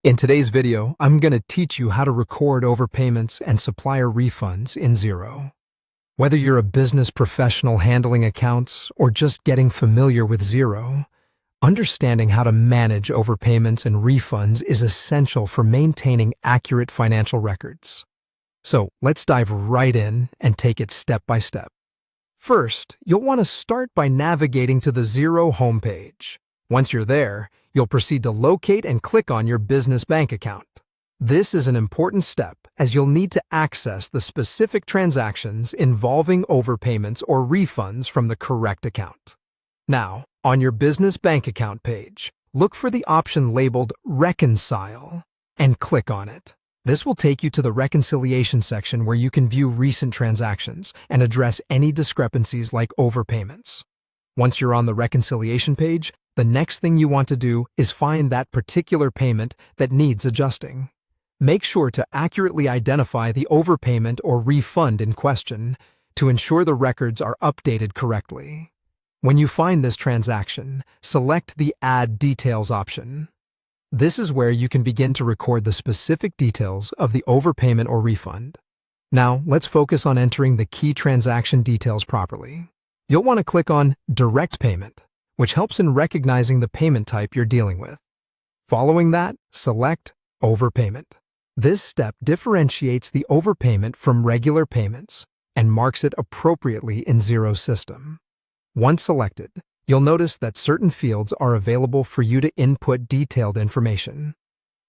In today's video, I'm going to teach you how to record overpayments and supplier refunds in Xero. Whether you're a business professional handling accounts or just getting familiar with Xero, understanding how to manage overpayments and refunds is essential for maintaining accurate financial records. So let's dive right in and take it step by step. First, you'll want to start by navigating to the Xero homepage. Once you're there, you'll proceed to locate and click on your business bank account. This is an important step as you'll need to access the specific transactions involving overpayments or refunds from the correct account. Now, on your business bank account page, look for the option labeled Reconcile and click on it. This will take you to the reconciliation section where you can view recent transactions and address any discrepancies like overpayments. Once you're on the reconciliation page, the next thing you want to do is find that particular payment that needs adjusting. Make sure to accurately identify the overpayment or refund in question to ensure the records are updated correctly. When you find this transaction, select the Add Details option. This is where you can begin to record the specific details of the overpayment or refund. Now, let's focus on entering the key transaction details properly. You'll want to click on Direct Payment, which helps in recognizing the payment type you're dealing with. Following that, select Overpayment. This step differentiates the overpayment from regular payments and marks it appropriately in Xero's system. Once selected, you'll notice that certain fields are available for you to input detailed information.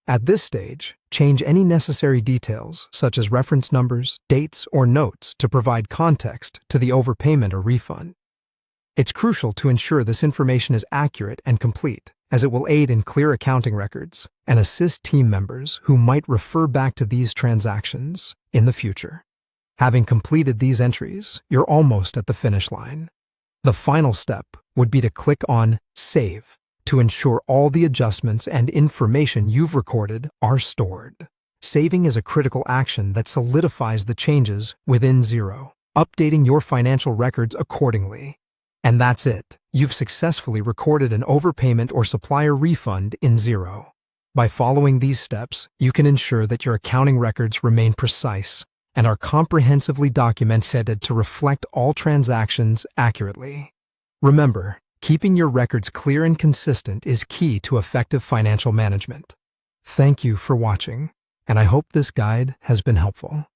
At this stage, change any necessary details, such as reference numbers, dates, or notes, to provide context to the overpayment or refund. It's crucial to ensure this information is accurate and complete, as it will aid in clear accounting records and assist team members who might refer back to these transactions in the future. Having completed these entries, you're almost at the finish line. The final step would be to click on Save to ensure all the adjustments and information you've recorded are stored. Saving is a critical action that solidifies the changes within Xero, updating your financial records accordingly. And that's it. You've successfully recorded an overpayment or supplier refund in Xero. By following these steps, you can ensure that your accounting records remain precise and are comprehensively documented to reflect all transactions accurately. Remember, keeping your records clear and consistent is key to effective financial management. Thank you for watching, and I hope this guide has been helpful.